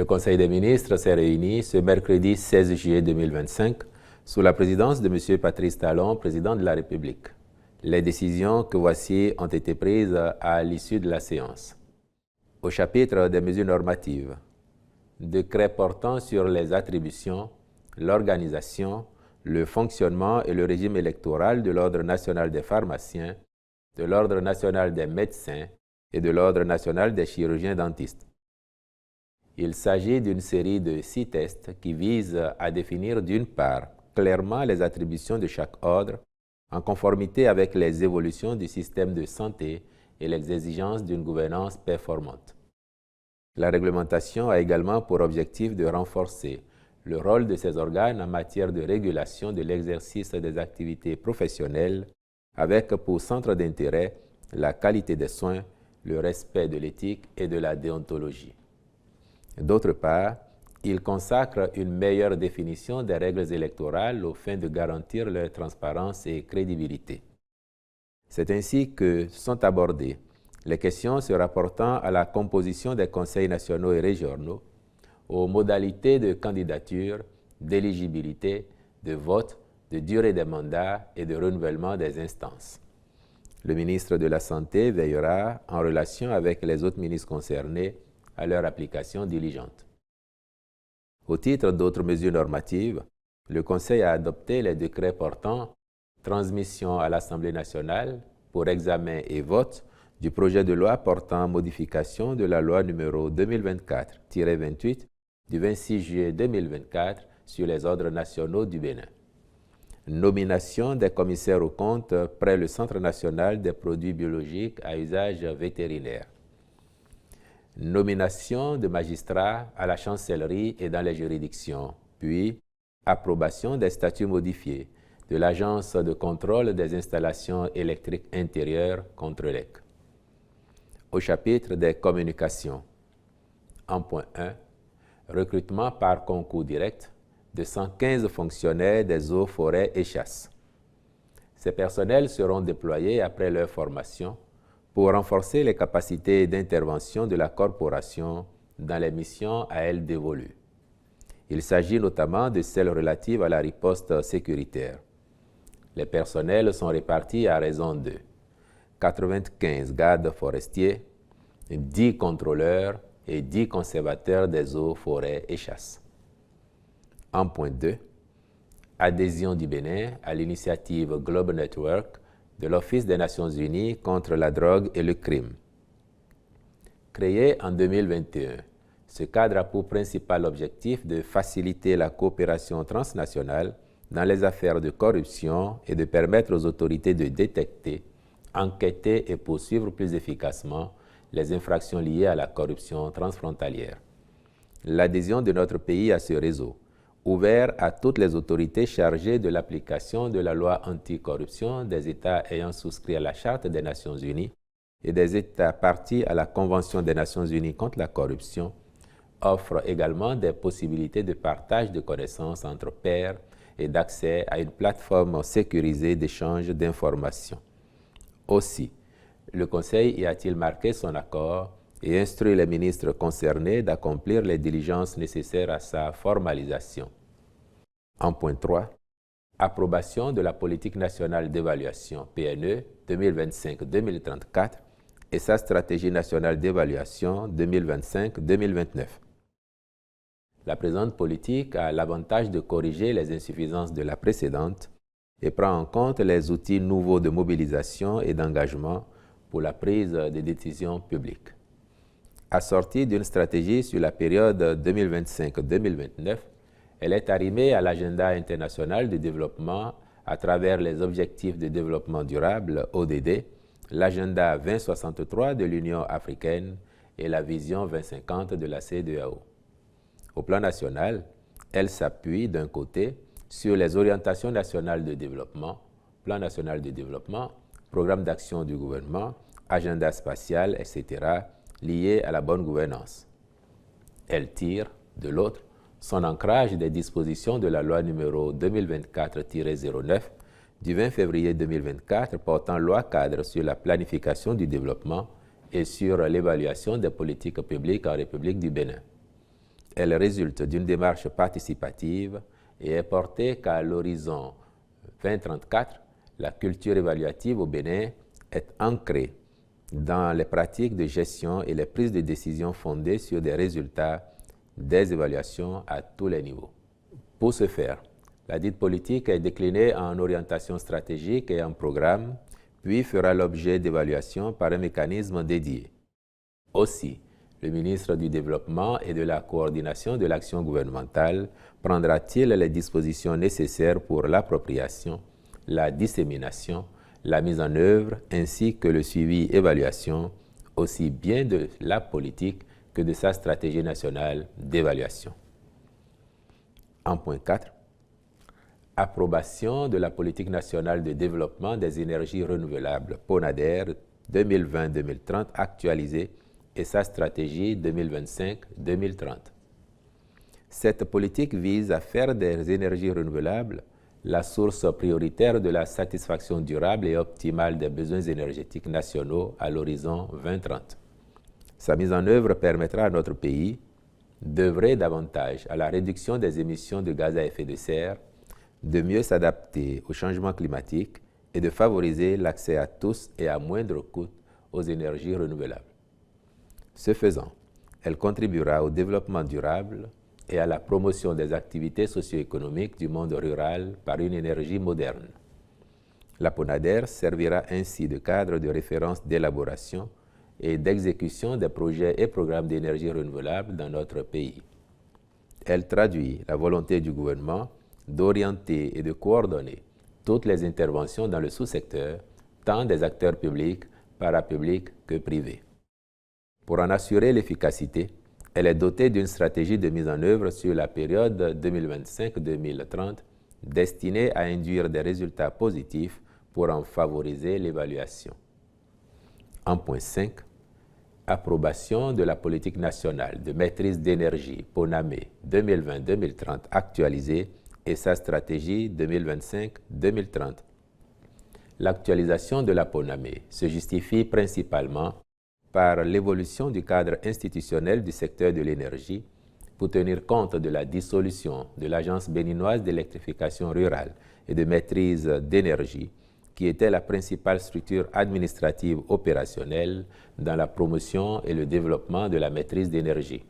Le Conseil des ministres s'est réuni ce mercredi 16 juillet 2025 sous la présidence de M. Patrice Talon, président de la République. Les décisions que voici ont été prises à l'issue de la séance. Au chapitre des mesures normatives, décret portant sur les attributions, l'organisation, le fonctionnement et le régime électoral de l'Ordre national des pharmaciens, de l'Ordre national des médecins et de l'Ordre national des chirurgiens dentistes. Il s'agit d'une série de 6 tests qui visent à définir d'une part clairement les attributions de chaque ordre en conformité avec les évolutions du système de santé et les exigences d'une gouvernance performante. La réglementation a également pour objectif de renforcer le rôle de ces organes en matière de régulation de l'exercice des activités professionnelles avec pour centre d'intérêt la qualité des soins, le respect de l'éthique et de la déontologie. D'autre part, il consacre une meilleure définition des règles électorales aux fins de garantir leur transparence et crédibilité. C'est ainsi que sont abordées les questions se rapportant à la composition des conseils nationaux et régionaux, aux modalités de candidature, d'éligibilité, de vote, de durée des mandats et de renouvellement des instances. Le ministre de la Santé veillera, en relation avec les autres ministres concernés, à leur application diligente. Au titre d'autres mesures normatives, le Conseil a adopté les décrets portant transmission à l'Assemblée nationale pour examen et vote du projet de loi portant modification de la loi numéro 2024-28 du 26 juillet 2024 sur les ordres nationaux du Bénin. Nomination des commissaires aux comptes près le Centre national des produits biologiques à usage vétérinaire. Nomination de magistrats à la chancellerie et dans les juridictions, puis approbation des statuts modifiés de l'Agence de contrôle des installations électriques intérieures Contrelec. Au chapitre des communications, en point 1, recrutement par concours direct de 115 fonctionnaires des eaux, forêts et chasses. Ces personnels seront déployés après leur formation pour renforcer les capacités d'intervention de la corporation dans les missions à elle dévolues. Il s'agit notamment de celles relatives à la riposte sécuritaire. Les personnels sont répartis à raison de 95 gardes forestiers, 10 contrôleurs et 10 conservateurs des eaux, forêts et chasses. En point 2, adhésion du Bénin à l'initiative Global Network de l'Office des Nations Unies contre la drogue et le crime. Créé en 2021, ce cadre a pour principal objectif de faciliter la coopération transnationale dans les affaires de corruption et de permettre aux autorités de détecter, enquêter et poursuivre plus efficacement les infractions liées à la corruption transfrontalière. L'adhésion de notre pays à ce réseau, ouvert à toutes les autorités chargées de l'application de la loi anticorruption des États ayant souscrit à la Charte des Nations Unies et des États partis à la Convention des Nations Unies contre la corruption, offre également des possibilités de partage de connaissances entre pairs et d'accès à une plateforme sécurisée d'échange d'informations. Aussi, le Conseil y a-t-il marqué son accord et instruit les ministres concernés d'accomplir les diligences nécessaires à sa formalisation. En point 3, approbation de la politique nationale d'évaluation PNE 2025-2034 et sa stratégie nationale d'évaluation 2025-2029. La présente politique a l'avantage de corriger les insuffisances de la précédente et prend en compte les outils nouveaux de mobilisation et d'engagement pour la prise de décisions publiques. Assortie d'une stratégie sur la période 2025-2029, elle est arrimée à l'agenda international de développement à travers les objectifs de développement durable, ODD, l'agenda 2063 de l'Union africaine et la vision 2050 de la CEDEAO. Au plan national, elle s'appuie d'un côté sur les orientations nationales de développement, plan national de développement, programme d'action du gouvernement, agenda spatial, etc., liés à la bonne gouvernance. Elle tire, de l'autre, son ancrage des dispositions de la loi numéro 2024-09 du 20 février 2024 portant loi cadre sur la planification du développement et sur l'évaluation des politiques publiques en République du Bénin. Elle résulte d'une démarche participative et est portée qu'à l'horizon 2034, la culture évaluative au Bénin est ancrée dans les pratiques de gestion et les prises de décision fondées sur des résultats des évaluations à tous les niveaux. Pour ce faire, la dite politique est déclinée en orientation stratégique et en programme, puis fera l'objet d'évaluation par un mécanisme dédié. Aussi, le ministre du Développement et de la Coordination de l'action gouvernementale prendra-t-il les dispositions nécessaires pour l'appropriation, la dissémination, la mise en œuvre ainsi que le suivi-évaluation, aussi bien de la politique que de sa stratégie nationale d'évaluation. En point 4, approbation de la politique nationale de développement des énergies renouvelables PONADER 2020-2030 actualisée et sa stratégie 2025-2030. Cette politique vise à faire des énergies renouvelables la source prioritaire de la satisfaction durable et optimale des besoins énergétiques nationaux à l'horizon 2030. Sa mise en œuvre permettra à notre pays d'œuvrer davantage à la réduction des émissions de gaz à effet de serre, de mieux s'adapter au changement climatique et de favoriser l'accès à tous et à moindre coût aux énergies renouvelables. Ce faisant, elle contribuera au développement durable et à la promotion des activités socio-économiques du monde rural par une énergie moderne. La PONADER servira ainsi de cadre de référence d'élaboration et d'exécution des projets et programmes d'énergie renouvelable dans notre pays. Elle traduit la volonté du gouvernement d'orienter et de coordonner toutes les interventions dans le sous-secteur, tant des acteurs publics, parapublics que privés. Pour en assurer l'efficacité, elle est dotée d'une stratégie de mise en œuvre sur la période 2025-2030 destinée à induire des résultats positifs pour en favoriser l'évaluation. En point 5, approbation de la politique nationale de maîtrise d'énergie PONAME 2020-2030 actualisée et sa stratégie 2025-2030. L'actualisation de la PONAME se justifie principalement par l'évolution du cadre institutionnel du secteur de l'énergie pour tenir compte de la dissolution de l'Agence béninoise d'électrification rurale et de maîtrise d'énergie, qui était la principale structure administrative opérationnelle dans la promotion et le développement de la maîtrise d'énergie.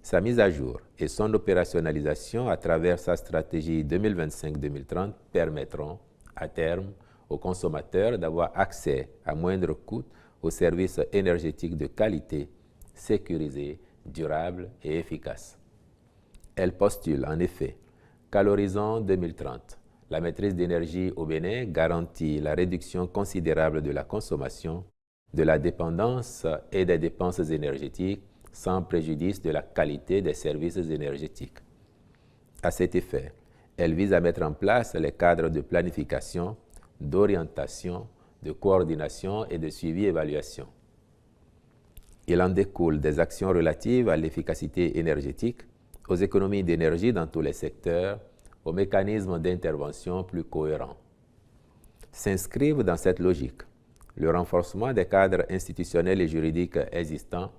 Sa mise à jour et son opérationnalisation à travers sa stratégie 2025-2030 permettront, à terme, aux consommateurs d'avoir accès à moindre coût aux services énergétiques de qualité, sécurisés, durables et efficaces. Elle postule en effet qu'à l'horizon 2030, la maîtrise d'énergie au Bénin garantit la réduction considérable de la consommation, de la dépendance et des dépenses énergétiques sans préjudice de la qualité des services énergétiques. À cet effet, elle vise à mettre en place les cadres de planification, d'orientation, de coordination et de suivi-évaluation. Il en découle des actions relatives à l'efficacité énergétique, aux économies d'énergie dans tous les secteurs, aux mécanismes d'intervention plus cohérents. S'inscrivent dans cette logique le renforcement des cadres institutionnels et juridiques existants,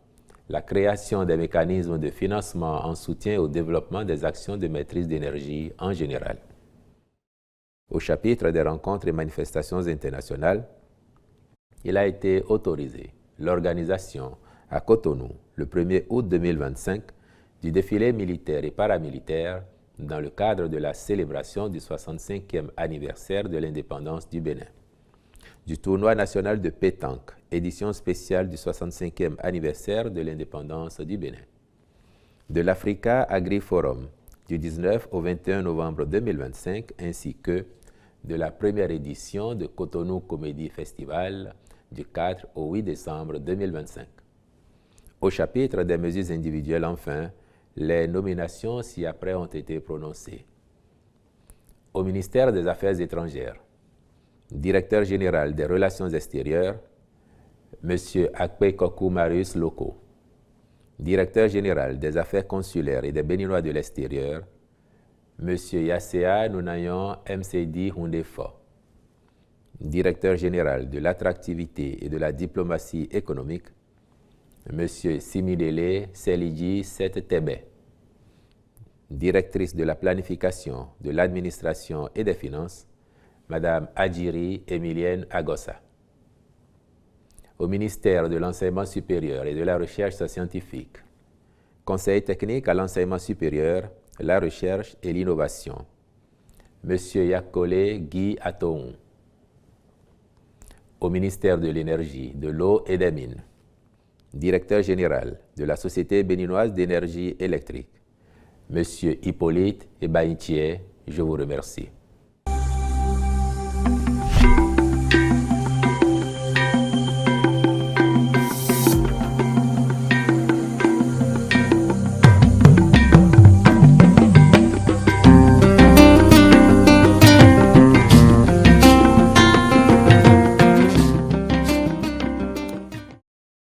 la création des mécanismes de financement en soutien au développement des actions de maîtrise d'énergie en général. Au chapitre des rencontres et manifestations internationales, il a été autorisé l'organisation à Cotonou, le 1er août 2025, du défilé militaire et paramilitaire dans le cadre de la célébration du 65e anniversaire de l'indépendance du Bénin, du tournoi national de pétanque, édition spéciale du 65e anniversaire de l'indépendance du Bénin, de l'Africa Agri-Forum du 19 au 21 novembre 2025, ainsi que de la première édition de Cotonou Comedy Festival du 4 au 8 décembre 2025. Au chapitre des mesures individuelles, enfin, les nominations ci-après ont été prononcées. Au ministère des Affaires étrangères, directeur général des Relations extérieures, M. Akpekoku Marius Loko, directeur général des Affaires consulaires et des Béninois de l'extérieur, M. Yassea Nunayon MCD Hundefo, directeur général de l'attractivité et de la diplomatie économique, M. Simidele Selidji Settebe, directrice de la planification, de l'administration et des finances, Madame Adjiri Emilienne Agossa. Au ministère de l'Enseignement supérieur et de la Recherche scientifique, Conseil technique à l'enseignement supérieur, la recherche et l'innovation, Monsieur Yakole Guy Atoun. Au ministère de l'Énergie, de l'Eau et des Mines, Directeur général de la Société béninoise d'énergie électrique, Monsieur Hippolyte Ebaïtier, je vous remercie.